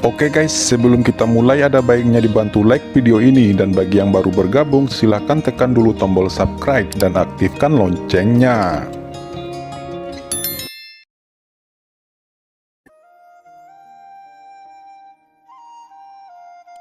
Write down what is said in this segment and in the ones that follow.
Oke guys, sebelum kita mulai ada baiknya dibantu like video ini, dan bagi yang baru bergabung silahkan tekan dulu tombol subscribe dan aktifkan loncengnya.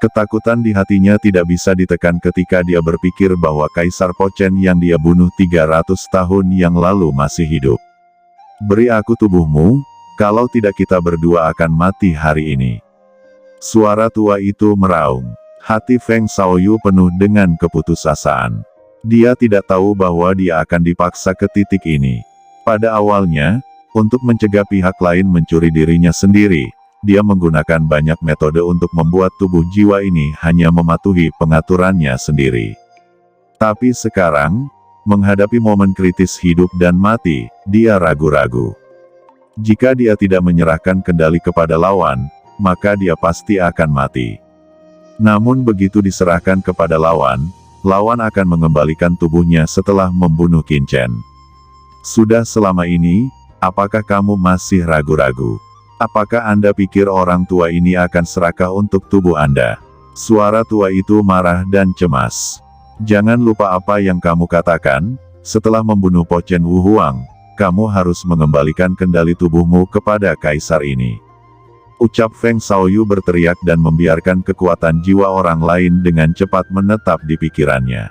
Ketakutan di hatinya tidak bisa ditekan ketika dia berpikir bahwa Kaisar Pochen yang dia bunuh 300 tahun yang lalu masih hidup. "Beri aku tubuhmu, kalau tidak kita berdua akan mati hari ini." Suara tua itu meraung. Hati Feng Xiaoyu penuh dengan keputusasaan. Dia tidak tahu bahwa dia akan dipaksa ke titik ini. Pada awalnya, untuk mencegah pihak lain mencuri dirinya sendiri, dia menggunakan banyak metode untuk membuat tubuh jiwa ini hanya mematuhi pengaturannya sendiri. Tapi sekarang, menghadapi momen kritis hidup dan mati, dia ragu-ragu. Jika dia tidak menyerahkan kendali kepada lawan, maka dia pasti akan mati. Namun begitu diserahkan kepada lawan, lawan akan mengembalikan tubuhnya setelah membunuh Qin Chen. Sudah selama ini, apakah kamu masih ragu-ragu? Apakah Anda pikir orang tua ini akan serakah untuk tubuh Anda? Suara tua itu marah dan cemas. Jangan lupa apa yang kamu katakan, setelah membunuh Pochen Wu Huang, kamu harus mengembalikan kendali tubuhmu kepada kaisar ini. Ucap Feng Xiaoyu berteriak dan membiarkan kekuatan jiwa orang lain dengan cepat menetap di pikirannya.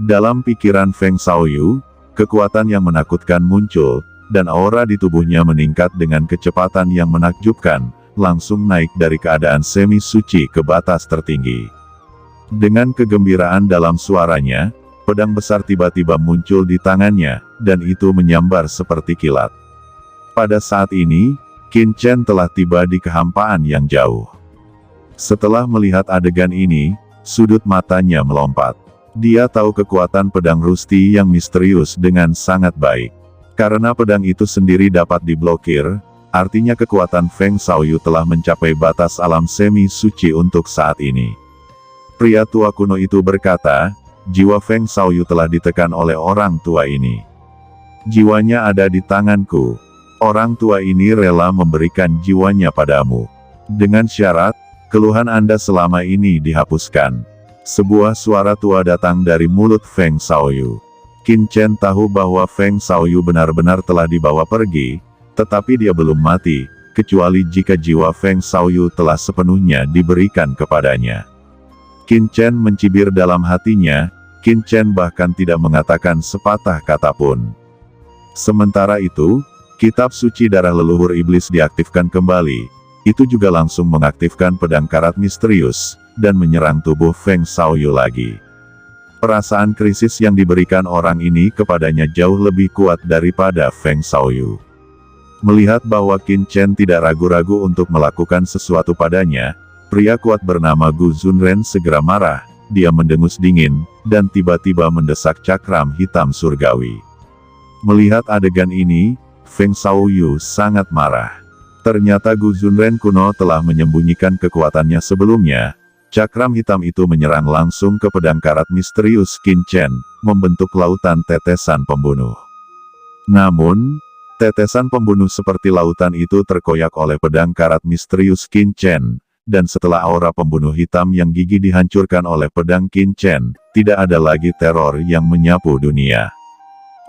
Dalam pikiran Feng Xiaoyu, kekuatan yang menakutkan muncul, dan aura di tubuhnya meningkat dengan kecepatan yang menakjubkan, langsung naik dari keadaan semi-suci ke batas tertinggi. Dengan kegembiraan dalam suaranya, pedang besar tiba-tiba muncul di tangannya, dan itu menyambar seperti kilat. Pada saat ini, Qin Chen telah tiba di kehampaan yang jauh. Setelah melihat adegan ini, sudut matanya melompat. Dia tahu kekuatan pedang Rusti yang misterius dengan sangat baik. Karena pedang itu sendiri dapat diblokir, artinya kekuatan Feng Xiaoyu telah mencapai batas alam semi-suci untuk saat ini. Pria tua kuno itu berkata, jiwa Feng Xiaoyu telah ditekan oleh orang tua ini. Jiwanya ada di tanganku. Orang tua ini rela memberikan jiwanya padamu. Dengan syarat, keluhan Anda selama ini dihapuskan. Sebuah suara tua datang dari mulut Feng Xiaoyu. Qin Chen tahu bahwa Feng Xiaoyu benar-benar telah dibawa pergi, tetapi dia belum mati, kecuali jika jiwa Feng Xiaoyu telah sepenuhnya diberikan kepadanya. Qin Chen mencibir dalam hatinya, Qin Chen bahkan tidak mengatakan sepatah kata pun. Sementara itu, kitab suci darah leluhur iblis diaktifkan kembali, itu juga langsung mengaktifkan pedang karat misterius, dan menyerang tubuh Feng Xiaoyu lagi. Perasaan krisis yang diberikan orang ini kepadanya jauh lebih kuat daripada Feng Xiaoyu. Melihat bahwa Qin Chen tidak ragu-ragu untuk melakukan sesuatu padanya, pria kuat bernama Gu Zunren segera marah, dia mendengus dingin, dan tiba-tiba mendesak cakram hitam surgawi. Melihat adegan ini, Feng Xiaoyu sangat marah. Ternyata Gu Zunren kuno telah menyembunyikan kekuatannya sebelumnya. Cakram hitam itu menyerang langsung ke pedang karat misterius Qin Chen, membentuk lautan tetesan pembunuh. Namun, tetesan pembunuh seperti lautan itu terkoyak oleh pedang karat misterius Qin Chen, dan setelah aura pembunuh hitam yang gigih dihancurkan oleh pedang Qin Chen, tidak ada lagi teror yang menyapu dunia.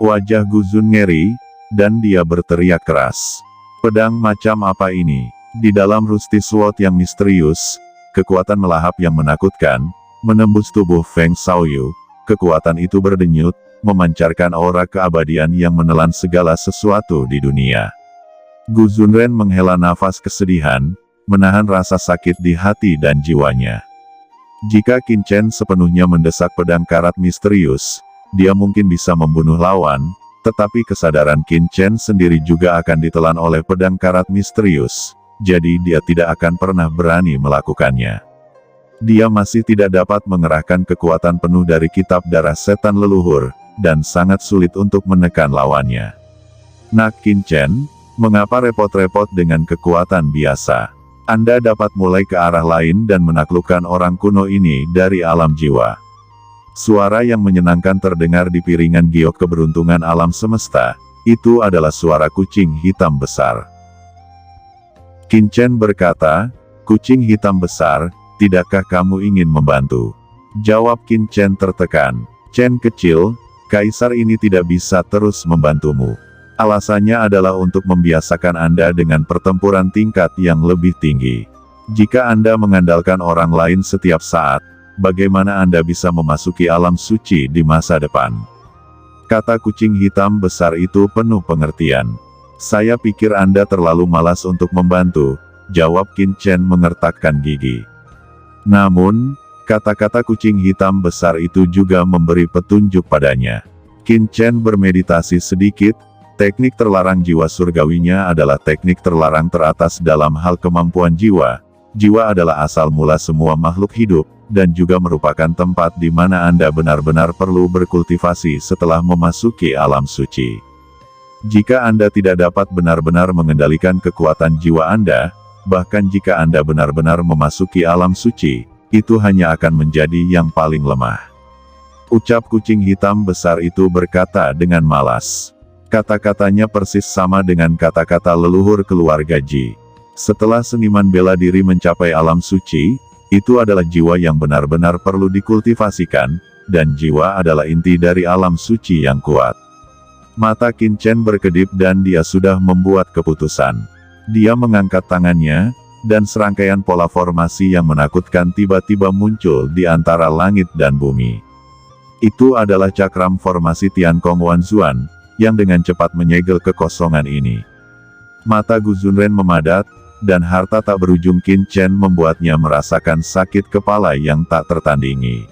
Wajah Gu Zun ngeri, dan dia berteriak keras. Pedang macam apa ini? Di dalam Rusty Sword yang misterius, kekuatan melahap yang menakutkan, menembus tubuh Feng Xiaoyu. Kekuatan itu berdenyut, memancarkan aura keabadian yang menelan segala sesuatu di dunia. Gu Zunren menghela nafas kesedihan, menahan rasa sakit di hati dan jiwanya. Jika Qin Chen sepenuhnya mendesak pedang karat misterius, dia mungkin bisa membunuh lawan, tetapi kesadaran Qin Chen sendiri juga akan ditelan oleh pedang karat misterius, jadi dia tidak akan pernah berani melakukannya. Dia masih tidak dapat mengerahkan kekuatan penuh dari kitab darah setan leluhur, dan sangat sulit untuk menekan lawannya. Nak Qin Chen, mengapa repot-repot dengan kekuatan biasa? Anda dapat mulai ke arah lain dan menaklukkan orang kuno ini dari alam jiwa. Suara yang menyenangkan terdengar di piringan giok keberuntungan alam semesta, itu adalah suara kucing hitam besar. Qin Chen berkata, Kucing hitam besar, tidakkah kamu ingin membantu? Jawab Qin Chen tertekan. Chen kecil, kaisar ini tidak bisa terus membantumu. Alasannya adalah untuk membiasakan Anda dengan pertempuran tingkat yang lebih tinggi. Jika Anda mengandalkan orang lain setiap saat, bagaimana Anda bisa memasuki alam suci di masa depan? Kata kucing hitam besar itu penuh pengertian. Saya pikir Anda terlalu malas untuk membantu, jawab Qin Chen mengertakkan gigi. Namun, kata-kata kucing hitam besar itu juga memberi petunjuk padanya. Qin Chen bermeditasi sedikit. Teknik terlarang jiwa surgawinya adalah teknik terlarang teratas dalam hal kemampuan jiwa. Jiwa adalah asal mula semua makhluk hidup, dan juga merupakan tempat di mana Anda benar-benar perlu berkultivasi setelah memasuki alam suci. Jika Anda tidak dapat benar-benar mengendalikan kekuatan jiwa Anda, bahkan jika Anda benar-benar memasuki alam suci, itu hanya akan menjadi yang paling lemah. Ucap kucing hitam besar itu berkata dengan malas. Kata-katanya persis sama dengan kata-kata leluhur keluarga Ji. Setelah seniman bela diri mencapai alam suci, itu adalah jiwa yang benar-benar perlu dikultivasikan, dan jiwa adalah inti dari alam suci yang kuat. Mata Qin Chen berkedip dan dia sudah membuat keputusan. Dia mengangkat tangannya, dan serangkaian pola formasi yang menakutkan tiba-tiba muncul di antara langit dan bumi. Itu adalah cakram formasi Tiankong Wanzuan, yang dengan cepat menyegel kekosongan ini. Mata Gu Zunren memadat, dan harta tak berujung Qin Chen membuatnya merasakan sakit kepala yang tak tertandingi.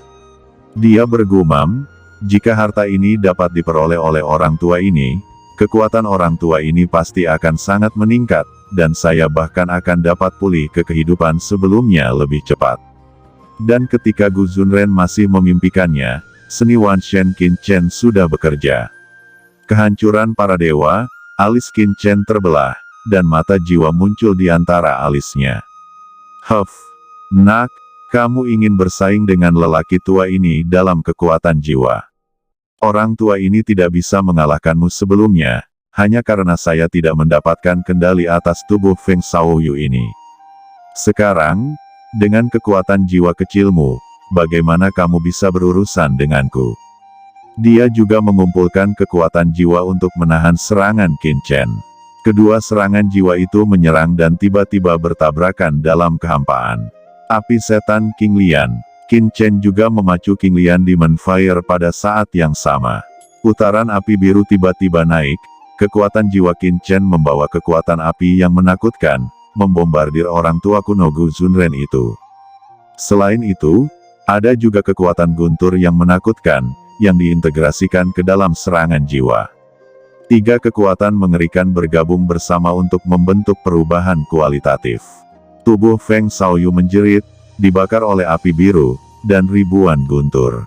Dia bergumam, jika harta ini dapat diperoleh oleh orang tua ini, kekuatan orang tua ini pasti akan sangat meningkat, dan saya bahkan akan dapat pulih ke kehidupan sebelumnya lebih cepat. Dan ketika Gu Zunren masih memimpikannya, seni Wan Shen Qin Chen sudah bekerja. Kehancuran para dewa, alis Qin Chen terbelah, dan mata jiwa muncul di antara alisnya. Huff, nak, kamu ingin bersaing dengan lelaki tua ini dalam kekuatan jiwa. Orang tua ini tidak bisa mengalahkanmu sebelumnya, hanya karena saya tidak mendapatkan kendali atas tubuh Feng Shaoyu ini. Sekarang, dengan kekuatan jiwa kecilmu, bagaimana kamu bisa berurusan denganku? Dia juga mengumpulkan kekuatan jiwa untuk menahan serangan Qin Chen. Kedua serangan jiwa itu menyerang dan tiba-tiba bertabrakan dalam kehampaan. Api setan King Lian, Qin Chen juga memacu King Lian Demon Fire pada saat yang sama. Putaran api biru tiba-tiba naik, kekuatan jiwa Qin Chen membawa kekuatan api yang menakutkan, membombardir orang tua kuno Gu Zunren itu. Selain itu, ada juga kekuatan guntur yang menakutkan, yang diintegrasikan ke dalam serangan jiwa. Tiga kekuatan mengerikan bergabung bersama untuk membentuk perubahan kualitatif. Tubuh Feng Shaoyu menjerit, dibakar oleh api biru, dan ribuan guntur.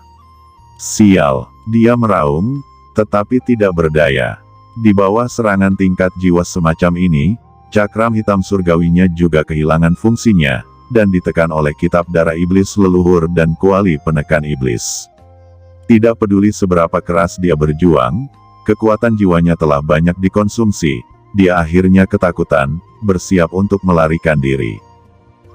Sial, dia meraung, tetapi tidak berdaya. Di bawah serangan tingkat jiwa semacam ini, cakram hitam surgawinya juga kehilangan fungsinya, dan ditekan oleh kitab darah iblis leluhur dan kuali penekan iblis. Tidak peduli seberapa keras dia berjuang, kekuatan jiwanya telah banyak dikonsumsi, dia akhirnya ketakutan, bersiap untuk melarikan diri.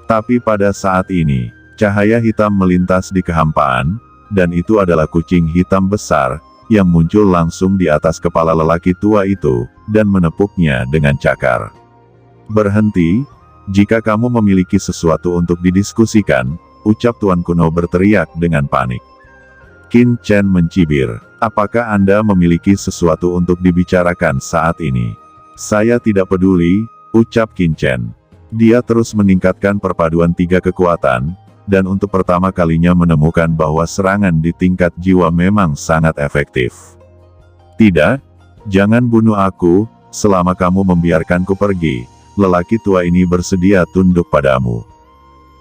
Tapi pada saat ini, cahaya hitam melintas di kehampaan, dan itu adalah kucing hitam besar, yang muncul langsung di atas kepala lelaki tua itu, dan menepuknya dengan cakar. Berhenti, jika kamu memiliki sesuatu untuk didiskusikan, ucap Tuan Kuno berteriak dengan panik. Qin Chen mencibir, apakah Anda memiliki sesuatu untuk dibicarakan saat ini? Saya tidak peduli, ucap Qin Chen. Dia terus meningkatkan perpaduan tiga kekuatan, dan untuk pertama kalinya menemukan bahwa serangan di tingkat jiwa memang sangat efektif. Tidak, jangan bunuh aku, selama kamu membiarkanku pergi, lelaki tua ini bersedia tunduk padamu.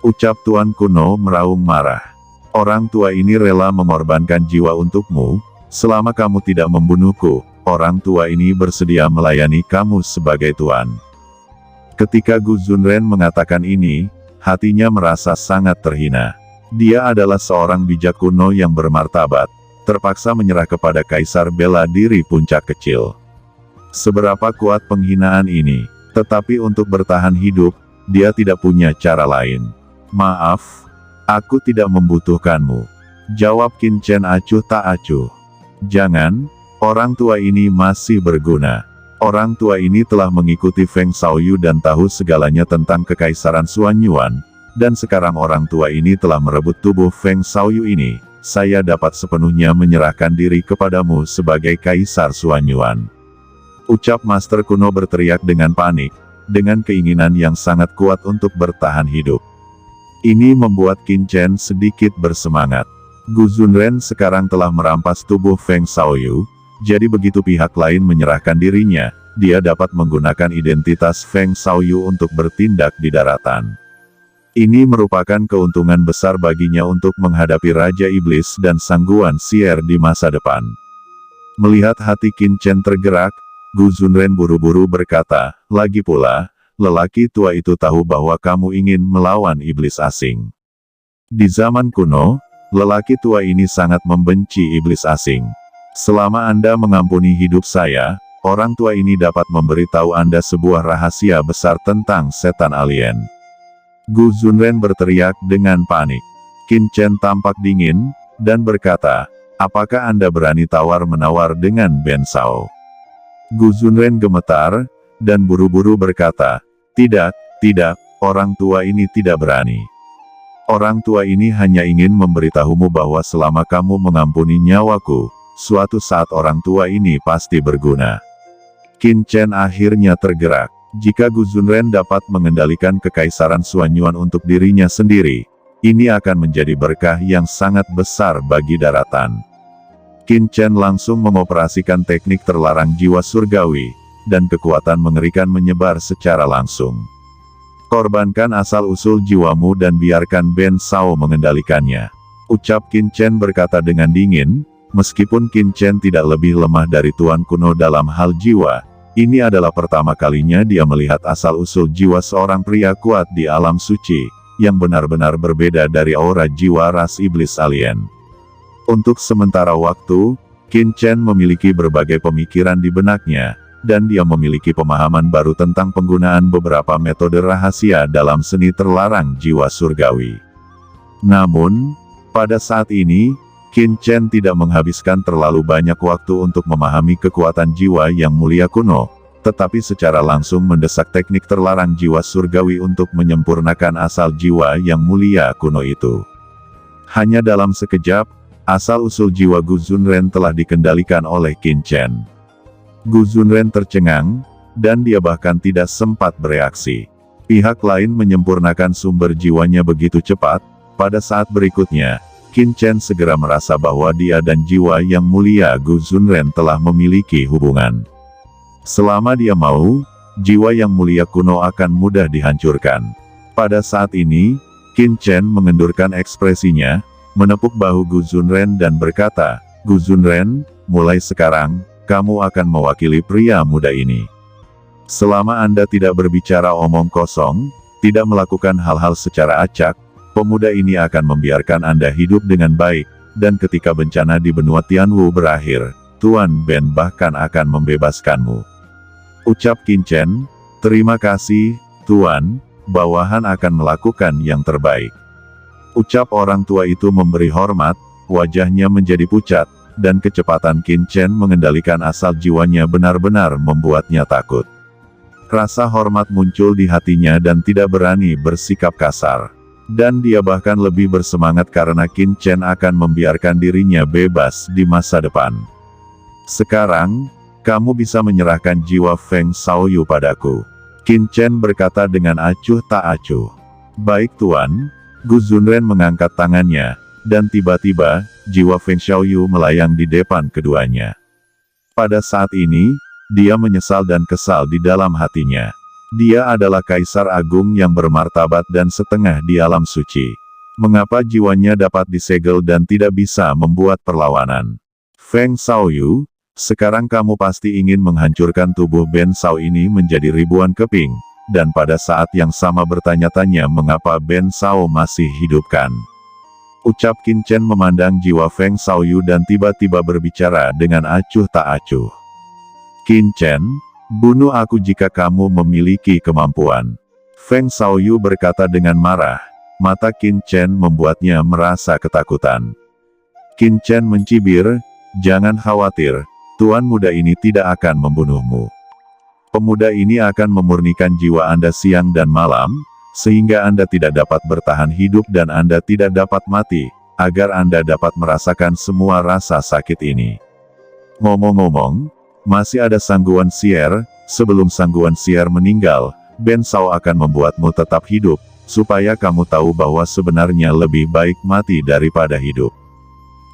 Ucap Tuan Kuno meraung marah. Orang tua ini rela mengorbankan jiwa untukmu, selama kamu tidak membunuhku, orang tua ini bersedia melayani kamu sebagai tuan. Ketika Gu Zunren mengatakan ini, hatinya merasa sangat terhina. Dia adalah seorang bijak kuno yang bermartabat, terpaksa menyerah kepada kaisar bela diri puncak kecil. Seberapa kuat penghinaan ini, tetapi untuk bertahan hidup, dia tidak punya cara lain. Maaf, aku tidak membutuhkanmu. Jawab Qin Chen acuh tak acuh. Jangan, orang tua ini masih berguna. Orang tua ini telah mengikuti Feng Xiaoyu dan tahu segalanya tentang kekaisaran Xuanyuan, dan sekarang orang tua ini telah merebut tubuh Feng Xiaoyu ini. Saya dapat sepenuhnya menyerahkan diri kepadamu sebagai Kaisar Xuanyuan. Ucap Master kuno berteriak dengan panik, dengan keinginan yang sangat kuat untuk bertahan hidup. Ini membuat Qin Chen sedikit bersemangat. Gu Zunren sekarang telah merampas tubuh Feng Xiaoyu, jadi begitu pihak lain menyerahkan dirinya, dia dapat menggunakan identitas Feng Xiaoyu untuk bertindak di daratan. Ini merupakan keuntungan besar baginya untuk menghadapi Raja Iblis dan Sangguan Sier di masa depan. Melihat hati Qin Chen tergerak, Gu Zunren buru-buru berkata, lagi pula, lelaki tua itu tahu bahwa kamu ingin melawan iblis asing. Di zaman kuno, lelaki tua ini sangat membenci iblis asing. Selama Anda mengampuni hidup saya, orang tua ini dapat memberitahu Anda sebuah rahasia besar tentang setan alien. Gu Zunren berteriak dengan panik. Qin Chen tampak dingin, dan berkata, apakah Anda berani tawar-menawar dengan Ben Sao? Gu Zunren gemetar, dan buru-buru berkata, tidak, orang tua ini tidak berani. Orang tua ini hanya ingin memberitahumu bahwa selama kamu mengampuni nyawaku, suatu saat orang tua ini pasti berguna. Qin Chen akhirnya tergerak. Jika Gu Zunren dapat mengendalikan kekaisaran Xuanyuan untuk dirinya sendiri, ini akan menjadi berkah yang sangat besar bagi daratan. Qin Chen langsung mengoperasikan teknik terlarang jiwa surgawi, dan kekuatan mengerikan menyebar secara langsung. Korbankan asal-usul jiwamu dan biarkan Ben Sao mengendalikannya. Ucap Qin Chen berkata dengan dingin. Meskipun Qin Chen tidak lebih lemah dari Tuan kuno dalam hal jiwa, ini adalah pertama kalinya dia melihat asal-usul jiwa seorang pria kuat di alam suci, yang benar-benar berbeda dari aura jiwa ras iblis alien. Untuk sementara waktu, Qin Chen memiliki berbagai pemikiran di benaknya, dan dia memiliki pemahaman baru tentang penggunaan beberapa metode rahasia dalam seni terlarang jiwa surgawi. Namun, pada saat ini, Qin Chen tidak menghabiskan terlalu banyak waktu untuk memahami kekuatan jiwa yang mulia kuno, tetapi secara langsung mendesak teknik terlarang jiwa surgawi untuk menyempurnakan asal jiwa yang mulia kuno itu. Hanya dalam sekejap, asal-usul jiwa Gu Zunren telah dikendalikan oleh Qin Chen. Gu Zunren tercengang, dan dia bahkan tidak sempat bereaksi. Pihak lain menyempurnakan sumber jiwanya begitu cepat, pada saat berikutnya, Qin Chen segera merasa bahwa dia dan jiwa yang mulia Gu Zunren telah memiliki hubungan. Selama dia mau, jiwa yang mulia kuno akan mudah dihancurkan. Pada saat ini, Qin Chen mengendurkan ekspresinya, menepuk bahu Gu Zunren dan berkata, Gu Zunren, mulai sekarang, kamu akan mewakili pria muda ini. Selama Anda tidak berbicara omong kosong, tidak melakukan hal-hal secara acak, pemuda ini akan membiarkan Anda hidup dengan baik, dan ketika bencana di benua Tianwu berakhir, Tuan Ben bahkan akan membebaskanmu. Ucap Qin Chen, terima kasih, Tuan, bawahan akan melakukan yang terbaik. Ucap orang tua itu memberi hormat, wajahnya menjadi pucat, dan kecepatan Qin Chen mengendalikan asal jiwanya benar-benar membuatnya takut. Rasa hormat muncul di hatinya dan tidak berani bersikap kasar. Dan dia bahkan lebih bersemangat karena Qin Chen akan membiarkan dirinya bebas di masa depan. Sekarang, kamu bisa menyerahkan jiwa Feng Xiaoyu padaku. Qin Chen berkata dengan acuh tak acuh. Baik Tuan, Gu Zunren mengangkat tangannya, dan tiba-tiba, jiwa Feng Xiaoyu melayang di depan keduanya. Pada saat ini, dia menyesal dan kesal di dalam hatinya. Dia adalah Kaisar Agung yang bermartabat dan setengah di alam suci. Mengapa jiwanya dapat disegel dan tidak bisa membuat perlawanan? Feng Xiaoyu, sekarang kamu pasti ingin menghancurkan tubuh Ben Sao ini menjadi ribuan keping, dan pada saat yang sama bertanya-tanya mengapa Ben Sao masih hidupkan. Ucap Qin Chen memandang jiwa Feng Xiaoyu dan tiba-tiba berbicara dengan acuh tak acuh. Qin Chen, bunuh aku jika kamu memiliki kemampuan. Feng Xiaoyu berkata dengan marah. Mata Qin Chen membuatnya merasa ketakutan. Qin Chen mencibir, "Jangan khawatir, tuan muda ini tidak akan membunuhmu. Pemuda ini akan memurnikan jiwa Anda siang dan malam, sehingga Anda tidak dapat bertahan hidup dan Anda tidak dapat mati, agar Anda dapat merasakan semua rasa sakit ini." Ngomong-ngomong, masih ada Sangguan Sier. Sebelum Sangguan Sier meninggal, Ben Sao akan membuatmu tetap hidup, supaya kamu tahu bahwa sebenarnya lebih baik mati daripada hidup.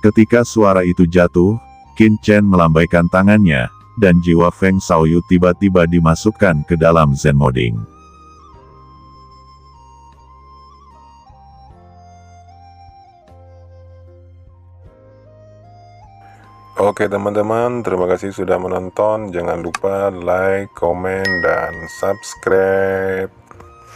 Ketika suara itu jatuh, Qin Chen melambaikan tangannya, dan jiwa Feng Xiaoyu tiba-tiba dimasukkan ke dalam Zen Moding. Oke teman-teman, terima kasih sudah menonton. Jangan lupa like, komen, dan subscribe.